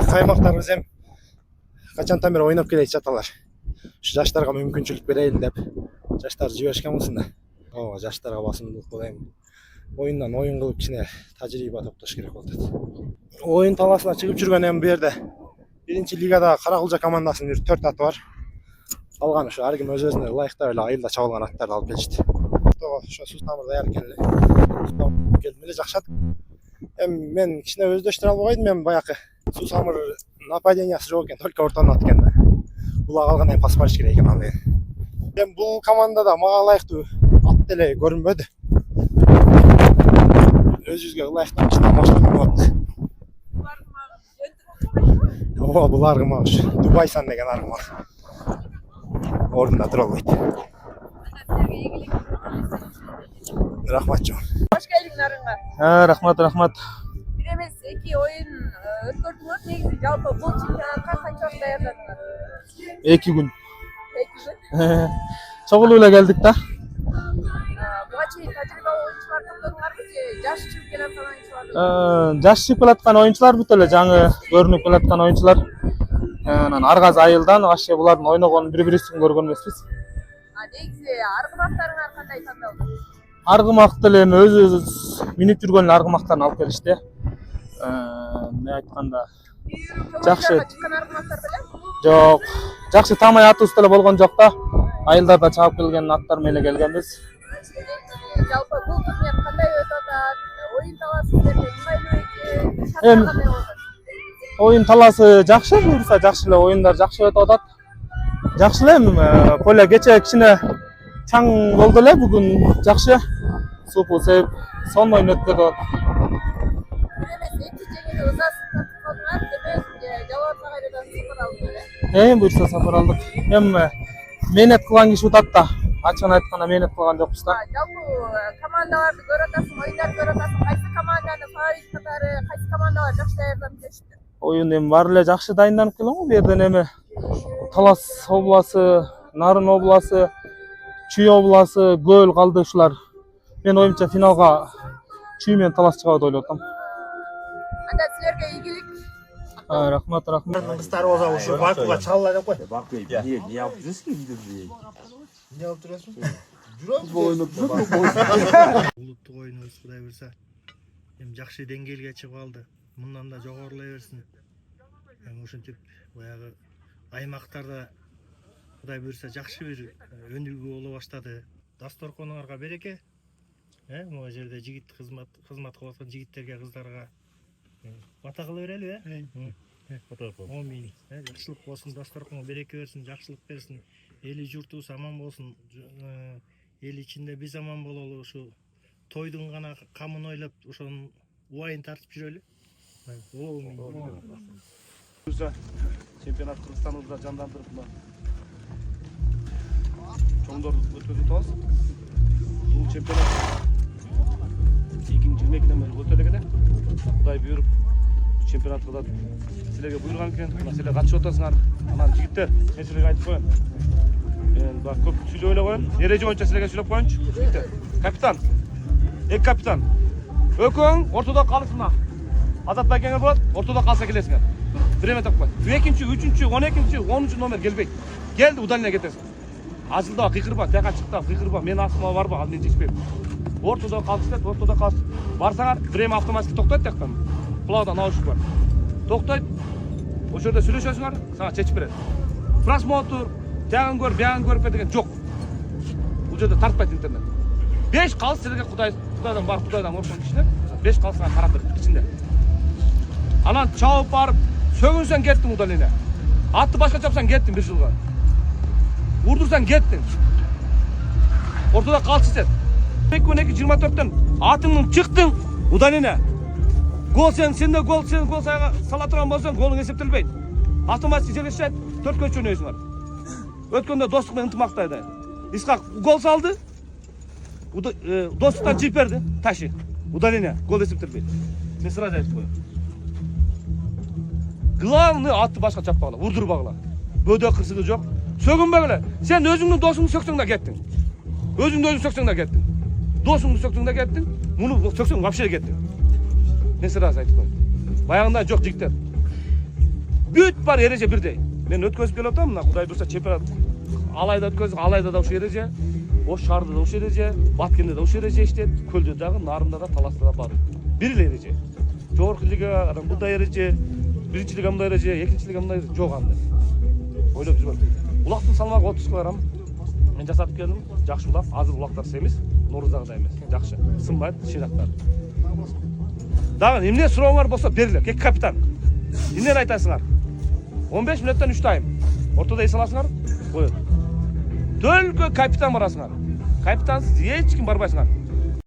Каймактарыбыз эми качантан бери ойноп келе жаталар. Ушу жаштарга мүмкүнчүлүк берейин деп жаштар жиберишкен болсун да. Ооба, жаштарга басымдуулук берейин. Oyundan oyun kılıp kişine tecrübe toplaş gerek oldu. Oyun talasına çıkıp жүргөн эми бу жерде биринчи лигада Каракулча командасынын 4 аты бар. Алган ошо ар ким өз-өзүнө ылайыктап эле айылда чабылган аттарды алып келишти. Ошо суу тамыр даяр экен эле. Келдим эле жакшат. Эми мен кичине өздөштүрө албай койдум, мен баягы суу тамыр нападениясы жок экен, только ортодон ат экен да. Булага алган эми пас барыш керек экен аны. Эми бул командада мага ылайыктуу ат деле көрүнбөдү. Өзүбүзгө ылайыктуу кичине башка болот. Ооба, бул аргымак ушу. Дубайсан деген аргымак. Ордунда тура албайт. Рахмат жоо. Hoş geldin Narınga. Рахмат. Bir emez 2 oyun ötkürdünüz. Негизи жалпы бул чемпионатка канча убакыт даярдадыңар? 2 күн. 2 gün. Чогулуп эле келдик да. Буга чейин тажрыйбалуу оюнчулар топтодуңарбы же жаш чемпионаттан оюнчулар? Жаш чыгып келаткан оюнчулар бүт эле жаңы көрүнүп келаткан оюнчулар. Анан ар кайсы айылдан вообще булардын ойногонун бири-бирибиздин көргөн эмеспиз. Негизи аргымактарыңар кандай тандалды? Аргымакты эле эми өзүбүз минип жүргөн аргымактарын алып келишти. Эмне айтканда жакшы. Чыккан аргымактар беле? Жок, жакшы тамай атыбыз деле болгон жок да. Айылдарда чабып келген аттар менен келгенбиз. Жалпы бул турнир кандай өтүп атат? Oyun talası силерге ыңгайлуу экен? Шарттар кандай болду? Oyun таласы жакшы, буюрса жакшы эле оюндар жакшы өтүп атат. Жакшы эле эми поле кече кичине чаң болду эле, бүгүн жакшы. Супу сеп сонун ойун өтүп атат. Bir emez 2 жеңип ызасын тартып калдыңар, демек Жалал Сагайрадан сапар алдыңар. Буюрса сапар алдык. Эми менет кылган киши утат да. Ачыгын айтканда менет кылган жокпуз да. Жалпы командаларды көрүп атасың, оюндарды көрүп атасың. Кайсы команданы фаворит катары, кайсы командалар жакшы даярданып келишти? Oyun эми баары эле жакшы дайынданып келген го. Бу жерден эми Талас обласы, Нарын обласы, Чүй обласы, Көл калды ушулар. Мен оюмча финалга Чүй менен Талас чыгат деп ойлоп атам. Анда силерге ийгилик. Рахмат. Кыздары болса ушу Бакуга чалла деп кой. Баку не алып жүрсүң үйдө. Не алып турасың? Жүрөбүз. Улуттук оюнубуз Кудай буйрса эми жакшы деңгээлге чыгып алды. Мындан да жогорулай берсин. Эми ушинтип баягы аймактарда Кудай буйрса жакшы бир өнүгүү боло баштады. Дасторконуңарга береке. Могу жерде жигит кызмат кылып аткан жигиттерге, кыздарга бата кыла берели, Амин. Жакшылык болсун, дасторконго береке берсин, жакшылык берсин. Эли журтубуз аман болсун. Эл ичинде биз аман бололу. Ушу тойдун гана камын ойлоп, ошонун убайын тартып жүрөлү. Чемпионат Кыргызстаныбызда жандандырып чоңдорду өткөзүп атабыз. Бул чемпионат 2022-ден бери өтө элек эле. Кудай буйруп чемпионатка да силерге буйруган экен. Силер катышып атасыңар. Анан жигиттер, мен силерге айтып коеюн. Мен бак көп сүйлөп эле коеюн. Эреже боюнча силерге сүйлөп коеюнчу. Жигиттер. Капитан. Эки капитан. Экөөң ортодо калышыңар. Азатбай кеңе болот, ортодо калса келесиңер. Время тапкай. 2-нчи, 3-нчи, 12-нчи, 10-нчу номер келбейт. Келди, удаление кетесиң. Ажылда кыйкырба, тага чыкта, кыйкырба. Мен астыма барба, ал мен жешпейм. Ортодо калышты, ортодо калыш. Барсаңар, время автоматически токтойт тактан. Кулагда наушник бар. Токтойт. Ошол жерде сүйлөшөсүңөр, сага чечип берет. Просмотр, тагын көр, бягын көрүп деген жок. Бул жерде тартпайт интернет. 5 калыс силерге Кудайдан бар, Кудайдан корккон кишилер 5 калысыңар каратыр ичинде. Анан чабып барып, сөгүнсөң кеттиң удаление. Атты башка чапсаң кеттиң 1 жылга. Урдурсаң кеттиң. Ортодо калчы сен. 2-24-төн атыңның чыктың, удаление. Гол сенде гол сайга сала турган болсоң, голуң эсептелбейт. Автоматически жерге түшөт, 4-кө чөнөйсүңөр. Өткөндө достук менен ынтымактайды. Исхак гол салды. Достуктан жип берди, таши. Удаление, гол эсептелбейт. Мен сразу айтып коеюн. Главный атты башка чаппагыла, урдурбагыла. Бөдө кырсыгы жок. Сөгүнбөгүлө. Сен өзүңдүн досуңду сөксөң да кеттиң. Өзүңдү сөксөң да кеттиң. Досуңду сөксөң да кеттиң. Муну сөксөң вообще кеттиң. Мен сразу айтып коеюн. Баягында жок жигиттер. бүт бар эреже бирдей. Мен өткөзүп келип атам, мына Кудай буйрса чемпионат Алайда өткөздүк, Алайда да ушул эреже, Ош шаарда да ушул эреже, Баткенде да ушул эреже иштейт, Көлдө дагы, Нарында да, Таласта да бар. Бир эле эреже. Жогорку лига, анан мындай эреже, биринчи лига мындай эреже, экинчи лига мындай эреже жок анда. Ойлоп жүрбөм. Улактын салмагы 30 кг. Мен жасатып келдим, жакшы улак, азыр улактар семиз, Нооруздагыдай эмес, жакшы. Сынбайт, шыйнактар. Дагы эмне сурооңор болсо берилет, эки капитан. Эмнени айтасыңар? 15 мүнөттөн 3 тайм. Ортодо эс аласыңар? Коет. Дөлгө капитан барасыңар. Капитансыз эч ким барбайсыңар.